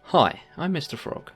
Hi, I'm Mr. Frog.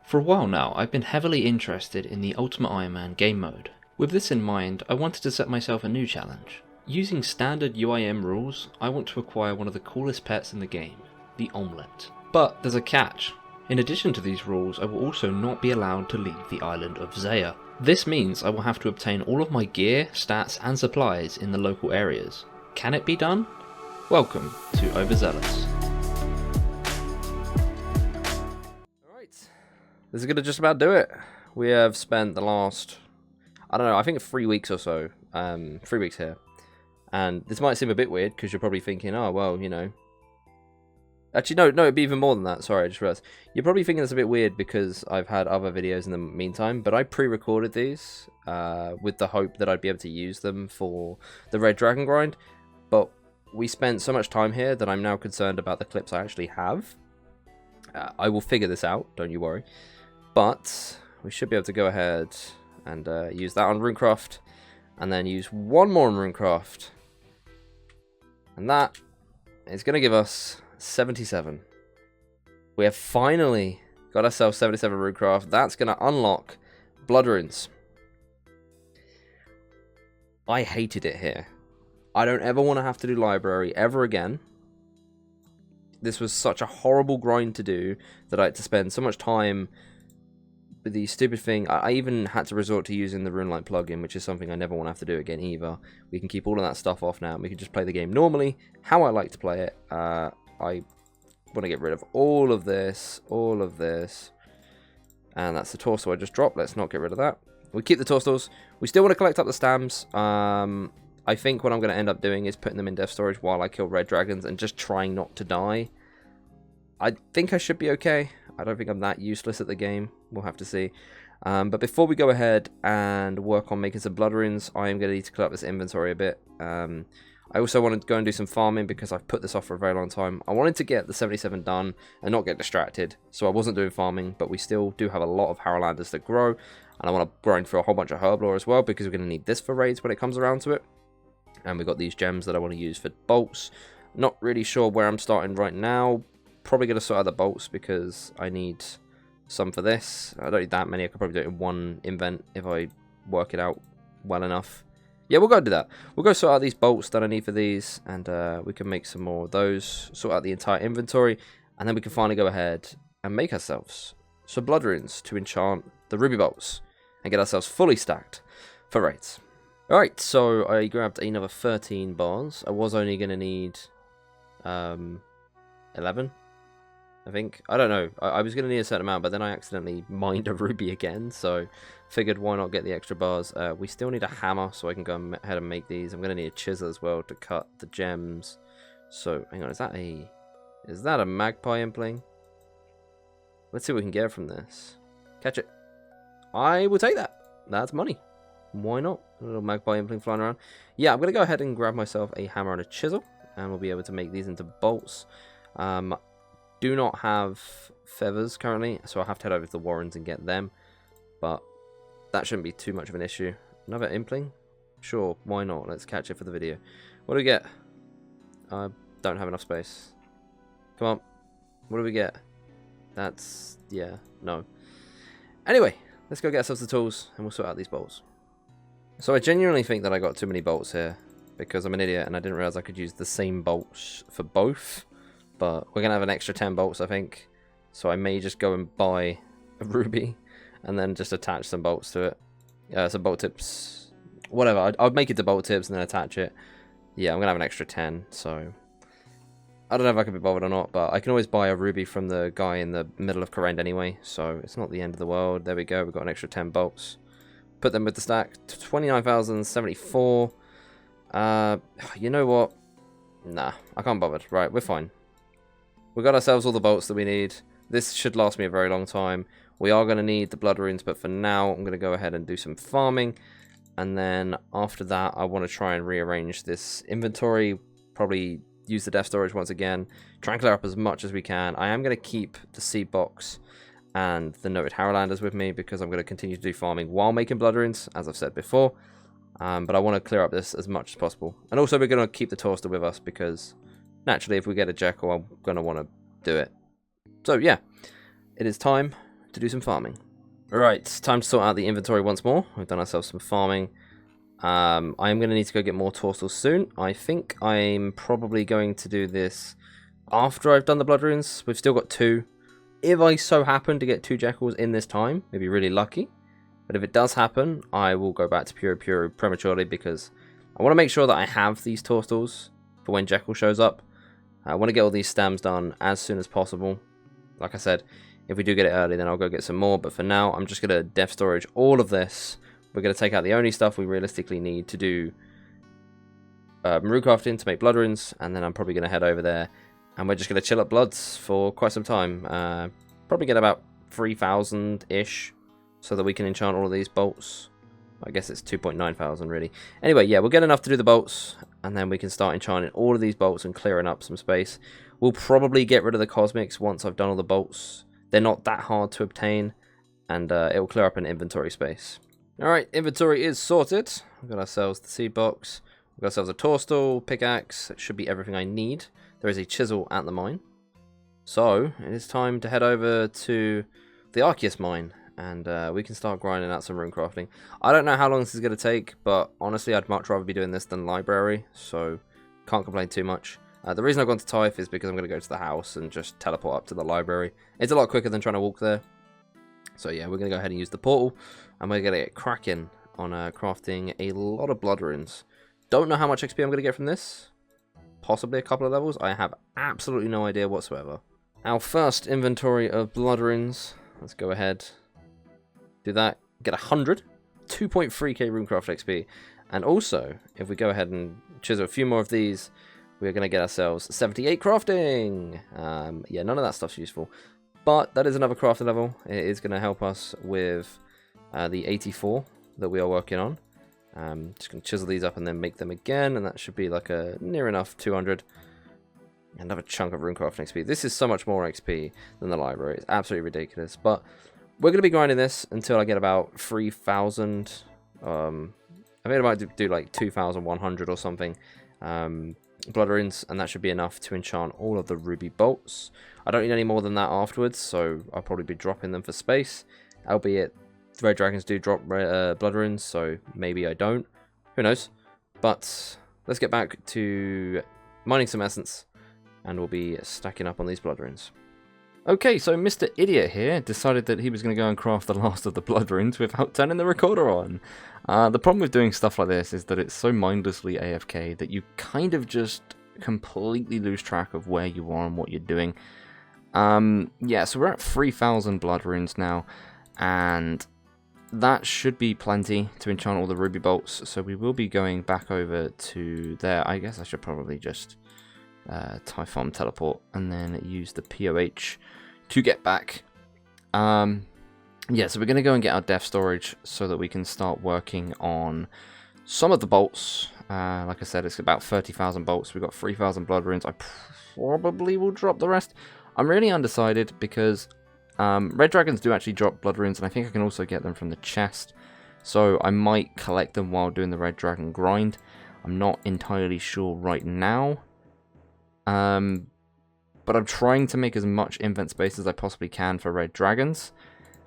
For a while now, I've been heavily interested in the Ultimate Iron Man game mode. With this in mind, I wanted to set myself a new challenge. Using standard UIM rules, I want to acquire one of the coolest pets in the game, the Amulet. But there's a catch. In addition to these rules, I will also not be allowed to leave the island of Zeah. This means I will have to obtain all of my gear, stats and supplies in the local areas. Can it be done? Welcome to Overzealous. This is going to just about do it. We have spent the last, I don't know, I think 3 weeks or so, 3 weeks here. And this might seem a bit weird because you're probably thinking, oh, well, you know. Actually, no, it'd be even more than that. Sorry, I just realized. You're probably thinking it's a bit weird because I've had other videos in the meantime, but I pre-recorded these with the hope that I'd be able to use them for the Red Dragon grind. But we spent so much time here that I'm now concerned about the clips I actually have. I will figure this out, don't you worry. But we should be able to go ahead and use that on Runecraft, and then use one more on Runecraft, and that is going to give us 77. We have finally got ourselves 77 Runecraft. That's going to unlock Blood Runes. I hated it here. I don't ever want to have to do library ever again. This was such a horrible grind to do that I had to spend so much time with the stupid thing. I even had to resort to using the RuneLite plugin, which is something I never want to have to do again either. We can keep all of that stuff off now, and we can just play the game normally, how I like to play it. I want to get rid of all of this, and that's the torso I just dropped. Let's not get rid of that. We keep the torsos. We still want to collect up the stamps. I think what I'm going to end up doing is putting them in dev storage while I kill red dragons and just trying not to die. I think I should be okay. I don't think I'm that useless at the game. We'll have to see. But before we go ahead and work on making some blood runes, I am going to need to clear up this inventory a bit. I also wanted to go and do some farming because I've put this off for a very long time. I wanted to get the 77 done and not get distracted, so I wasn't doing farming, but we still do have a lot of Harrowlanders to grow, and I want to grind through a whole bunch of herblore as well because we're going to need this for raids when it comes around to it. And we've got these gems that I want to use for bolts. Not really sure where I'm starting right now. Probably going to sort out the bolts because I need some for this. I don't need that many. I could probably do it in one invent if I work it out well enough. Yeah, we'll go do that. We'll go sort out these bolts that I need for these, and we can make some more of those. Sort out the entire inventory, and then we can finally go ahead and make ourselves some blood runes to enchant the ruby bolts and get ourselves fully stacked for raids. Alright, so I grabbed another 13 bars. I was only going to need 11, I think. I don't know. I was going to need a certain amount, but then I accidentally mined a ruby again, so figured why not get the extra bars. We still need a hammer, so I can go ahead and make these. I'm going to need a chisel as well to cut the gems. So, hang on, is that a magpie impling? Let's see what we can get from this. Catch it. I will take that. That's money. Why not? A little magpie impling flying around. Yeah, I'm going to go ahead and grab myself a hammer and a chisel, and we'll be able to make these into bolts. Do not have feathers currently, so I'll have to head over to the Warrens and get them, but that shouldn't be too much of an issue. Another impling? Sure, why not? Let's catch it for the video. What do we get? I don't have enough space. Come on. What do we get? That's, yeah, no. Anyway, let's go get ourselves the tools, and we'll sort out these bolts. So I genuinely think that I got too many bolts here because I'm an idiot and I didn't realize I could use the same bolts for both. But we're going to have an extra 10 bolts, I think. So I may just go and buy a ruby and then just attach some bolts to it. Some bolt tips. Whatever. I'll make it to bolt tips and then attach it. Yeah, I'm going to have an extra 10. So I don't know if I can be bothered or not. But I can always buy a ruby from the guy in the middle of Corrend anyway. So it's not the end of the world. There we go. We've got an extra 10 bolts. Put them with the stack. 29,074. You know what? Nah, I can't bother. Right, we're fine. We got ourselves all the bolts that we need. This should last me a very long time. We are going to need the blood runes, but for now, I'm going to go ahead and do some farming. And then after that, I want to try and rearrange this inventory. Probably use the dev storage once again. Try and clear up as much as we can. I am going to keep the seed box and the noted Harrowlanders with me because I'm going to continue to do farming while making blood runes, as I've said before. But I want to clear up this as much as possible. And also we're going to keep the Torster with us because naturally if we get a Jekyll, I'm going to want to do it. So yeah, it is time to do some farming. Alright, it's time to sort out the inventory once more. We've done ourselves some farming. I am going to need to go get more torsos soon. I think I'm probably going to do this after I've done the blood runes. We've still got 2. If I so happen to get 2 jackals in this time, maybe really lucky. But if it does happen, I will go back to Puro prematurely because I want to make sure that I have these torsos for when jackal shows up. I want to get all these stams done as soon as possible. Like I said, if we do get it early, then I'll go get some more. But for now, I'm just going to def storage all of this. We're going to take out the only stuff we realistically need to do Runecrafting to make blood runes, and then I'm probably going to head over there, and we're just going to chill up bloods for quite some time. Probably get about 3,000-ish, so that we can enchant all of these bolts. I guess it's 2.9 thousand really. Anyway, yeah, we'll get enough to do the bolts, and then we can start enchanting all of these bolts and clearing up some space. We'll probably get rid of the cosmics once I've done all the bolts. They're not that hard to obtain, and it will clear up an inventory space. Alright, inventory is sorted. We've got ourselves the seed box. We've got ourselves a tourstall, pickaxe. It should be everything I need. There is a chisel at the mine. So, it is time to head over to the Arceus mine. And we can start grinding out some runecrafting. I don't know how long this is going to take, but honestly, I'd much rather be doing this than library. So, can't complain too much. The reason I've gone to Typh is because I'm going to go to the house and just teleport up to the library. It's a lot quicker than trying to walk there. So yeah, we're going to go ahead and use the portal, and we're going to get cracking on crafting a lot of blood runes. Don't know how much XP I'm going to get from this. Possibly a couple of levels. I have absolutely no idea whatsoever. Our first inventory of blood runes. Let's go ahead. Do that. Get 100. 2.3k Runecraft XP. And also, if we go ahead and chisel a few more of these, we're going to get ourselves 78 crafting. Yeah, none of that stuff's useful. But that is another crafting level. It is going to help us with the 84 that we are working on. Just going to chisel these up and then make them again. And that should be like a near enough 200. Another chunk of Runecrafting XP. This is so much more XP than the library. It's absolutely ridiculous. But we're going to be grinding this until I get about 3,000. I think I might do like 2,100 or something. Blood runes, and that should be enough to enchant all of the ruby bolts. I don't need any more than that afterwards, so I'll probably be dropping them for space. Albeit, red dragons do drop blood runes, so maybe I don't. Who knows? But let's get back to mining some essence, and we'll be stacking up on these blood runes. Okay, so Mr. Idiot here decided that he was going to go and craft the last of the blood runes without turning the recorder on. The problem with doing stuff like this is that it's so mindlessly AFK that you kind of just completely lose track of where you are and what you're doing. Yeah, so we're at 3,000 blood runes now, and that should be plenty to enchant all the ruby bolts, so we will be going back over to there. I guess I should probably just Typhon teleport and then use the POH to get back. Yeah, so we're going to go and get our def storage so that we can start working on some of the bolts. Like I said, it's about 30,000 bolts. We've got 3,000 blood runes. I probably will drop the rest. I'm really undecided because red dragons do actually drop blood runes, and I think I can also get them from the chest. So I might collect them while doing the red dragon grind. I'm not entirely sure right now. But I'm trying to make as much invent space as I possibly can for red dragons.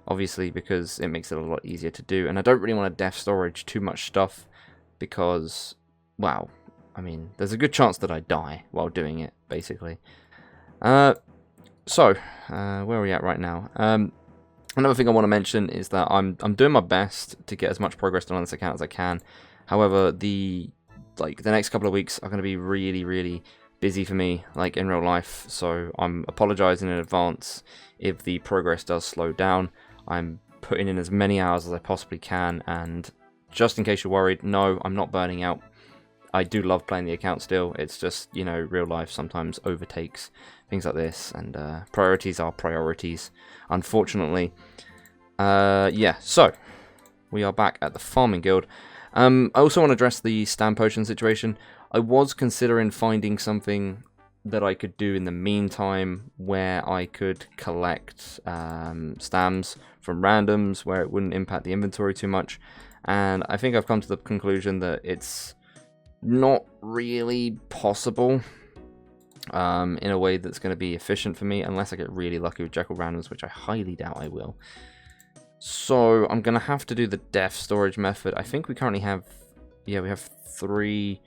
Obviously, because it makes it a lot easier to do. And I don't really want to def storage too much stuff because, wow, I mean, there's a good chance that I die while doing it, basically. So, where are we at right now? Another thing I want to mention is that I'm doing my best to get as much progress done on this account as I can. However, the next couple of weeks are going to be really busy for me, like in real life. So I'm apologizing in advance if the progress does slow down. I'm putting in as many hours as I possibly can, and just in case you're worried, no, I'm not burning out. I do love playing the account still. It's just, you know, real life sometimes overtakes things like this, and priorities are priorities, unfortunately. Yeah, so we are back at the farming guild. I also want to address the stam potion situation. I was considering finding something that I could do in the meantime where I could collect stams from randoms where it wouldn't impact the inventory too much. And I think I've come to the conclusion that it's not really possible. in a way that's going to be efficient for me, unless I get really lucky with Jekyll randoms, which I highly doubt I will. So I'm going to have to do the def storage method. I think we currently have, yeah, we have 3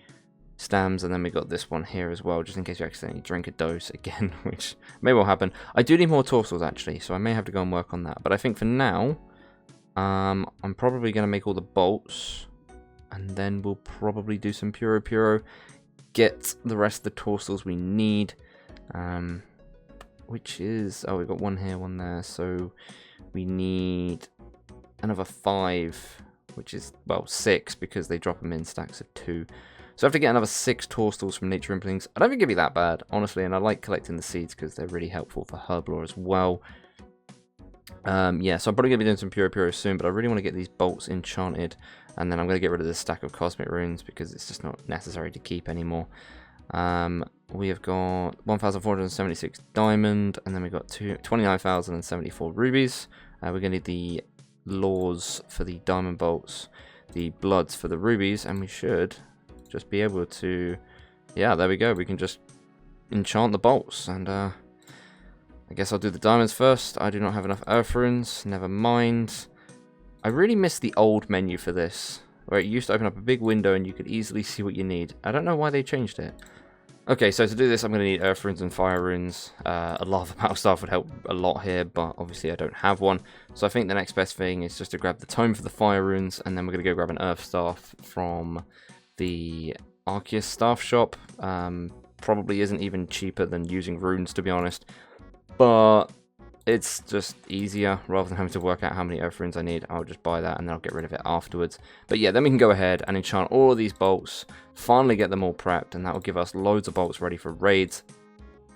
stems, and then we got this one here as well, just in case you accidentally drink a dose again, which may well happen. I do need more torsos actually, so I may have to go and work on that. But I think for now, I'm probably going to make all the bolts, and then we'll probably do some Puro, get the rest of the torsos we need, which is, oh, we've got one here, one there, so we need another 5, which is, well, 6, because they drop them in stacks of 2. So I have to get another 6 torsos from Nature Implings. I don't think it'd be that bad, honestly, and I like collecting the seeds because they're really helpful for herb lore as well. Yeah, so I'm probably going to be doing some Puro soon, but I really want to get these bolts enchanted, and then I'm going to get rid of this stack of Cosmic Runes because it's just not necessary to keep anymore. We have got 1,476 diamond, and then we've got 29,074 rubies. We're going to need the laws for the diamond bolts, the bloods for the rubies, and we should just be able to, yeah, there we go. We can just enchant the bolts, and I guess I'll do the diamonds first. I do not have enough earth runes. Never mind. I really miss the old menu for this, where it used to open up a big window and you could easily see what you need. I don't know why they changed it. Okay, so to do this, I'm going to need earth runes and fire runes. A lava battle staff would help a lot here, but obviously I don't have one. So I think the next best thing is just to grab the tome for the fire runes, and then we're going to go grab an earth staff from the Arceus staff shop. Probably isn't even cheaper than using runes, to be honest. But it's just easier, rather than having to work out how many earth runes I need. I'll just buy that and then I'll get rid of it afterwards. But yeah, then we can go ahead and enchant all of these bolts, finally get them all prepped, and that will give us loads of bolts ready for raids.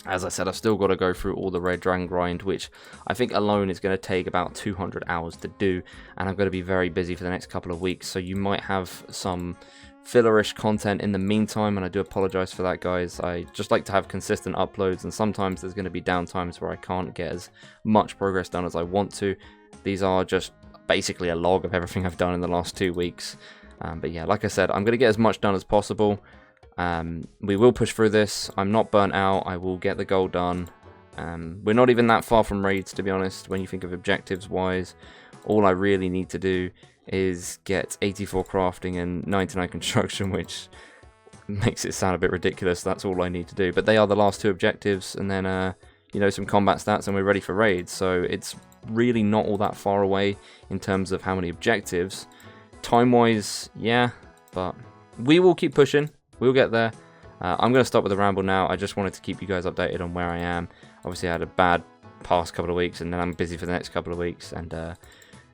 As I said, I've still got to go through all the red dragon grind, which I think alone is going to take about 200 hours to do, and I'm going to be very busy for the next couple of weeks, so you might have some fillerish content in the meantime, and I do apologize for that, guys. I just like to have consistent uploads, and sometimes there's going to be downtimes where I can't get as much progress done as I want to. These are just basically a log of everything I've done in the last 2 weeks. But yeah, like I said, I'm going to get as much done as possible. We will push through this. I'm not burnt out. I will get the goal done. We're not even that far from raids, to be honest, when you think of objectives wise. All I really need to do is get 84 crafting and 99 construction, which makes it sound a bit ridiculous. That's all I need to do. But they are the last 2 objectives, and then you know, some combat stats, and we're ready for raids. So it's really not all that far away in terms of how many objectives. Time-wise, yeah, but we will keep pushing. We'll get there. I'm going to stop with the ramble now. I just wanted to keep you guys updated on where I am. Obviously, I had a bad past couple of weeks, and then I'm busy for the next couple of weeks, and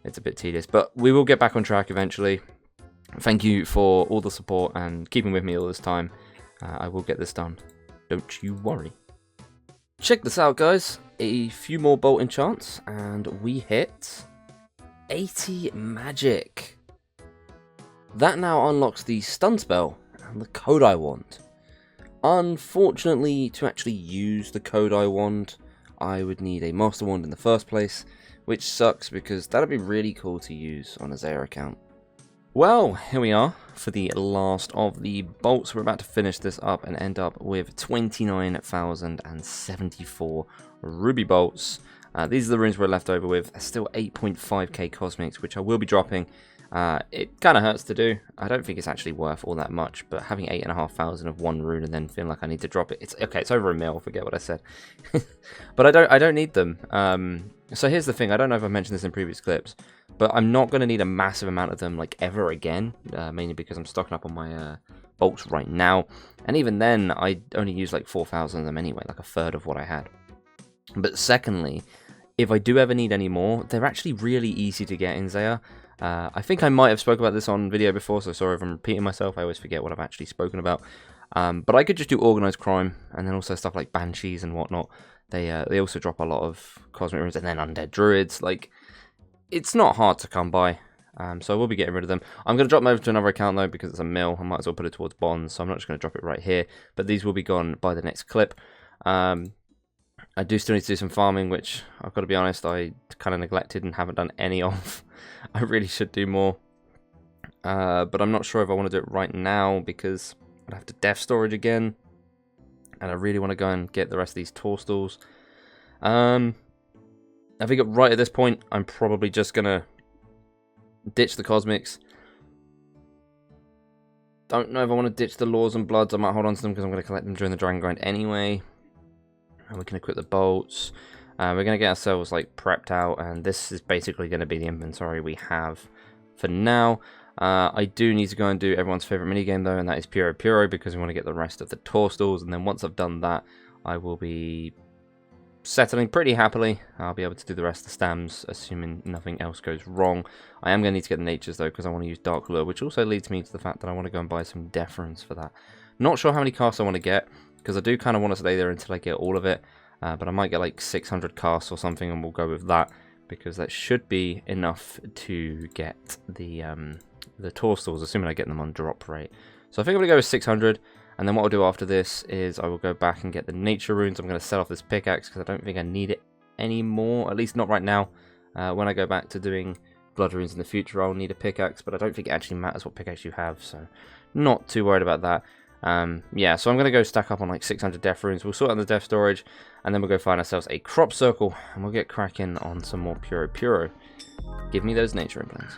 it's a bit tedious. But we will get back on track eventually. Thank you for all the support and keeping with me all this time. I will get this done. Don't you worry. Check this out, guys. A few more bolt enchants, and we hit 80 magic. That now unlocks the stun spell and the Kodai wand. Unfortunately, to actually use the Kodai wand, I would need a master wand in the first place, which sucks because that would be really cool to use on a Zeah account. Well, here we are for the last of the bolts. We're about to finish this up and end up with 29,074 ruby bolts. These are the runes we're left over with. Still 8.5k cosmics, which I will be dropping. It kind of hurts to do. I don't think it's actually worth all that much, but having 8,500 of one rune and then feeling like I need to drop it, it's okay. It's over a mil. Forget what I said. But I don't need them. So here's the thing. I don't know if I've mentioned this in previous clips, but I'm not going to need a massive amount of them like ever again. Mainly because I'm stocking up on my bolts right now, and even then I only use like 4,000 of them anyway, like a third of what I had. But secondly, if I do ever need any more, they're actually really easy to get in Zeah. I think I might have spoken about this on video before, so sorry if I'm repeating myself. I always forget what I've actually spoken about. But I could just do organized crime, and then also stuff like banshees and whatnot. They also drop a lot of cosmic runes, and then undead druids. Like, it's not hard to come by. So I will be getting rid of them. I'm going to drop them over to another account though, because it's a mill. I might as well put it towards bonds, so I'm not just going to drop it right here. But these will be gone by the next clip. I do still need to do some farming, which I've got to be honest, I kind of neglected and haven't done any of. I really should do more. But I'm not sure if I want to do it right now, because I'd have to def storage again. And I really want to go and get the rest of these toadstools. I think right at this point, I'm probably just going to ditch the cosmics. Don't know if I want to ditch the laws and bloods. I might hold on to them because I'm going to collect them during the dragon grind anyway. And we can equip the bolts. We're going to get ourselves like prepped out, and this is basically going to be the inventory we have for now. I do need to go and do everyone's favorite minigame though, and that is Puro Puro, because we want to get the rest of the toadstools, and then once I've done that, I will be settling pretty happily. I'll be able to do the rest of the stamps, assuming nothing else goes wrong. I am going to need to get the natures though, because I want to use Dark Lure, which also leads me to the fact that I want to go and buy some Death Runes for that. Not sure how many casts I want to get, because I do kind of want to stay there until I get all of it, but I might get like 600 casts or something, and we'll go with that, because that should be enough to get the toadstools, assuming I get them on drop rate. So I think I'm going to go with 600, and then what I'll do after this is I will go back and get the nature runes. I'm going to sell off this pickaxe because I don't think I need it anymore, at least not right now. When I go back to doing blood runes in the future, I'll need a pickaxe, but I don't think it actually matters what pickaxe you have, so not too worried about that. Yeah, so I'm going to go stack up on like 600 death runes. We'll sort out the death storage, and then we'll go find ourselves a crop circle, and we'll get cracking on some more Puro Puro. Give me those nature implants.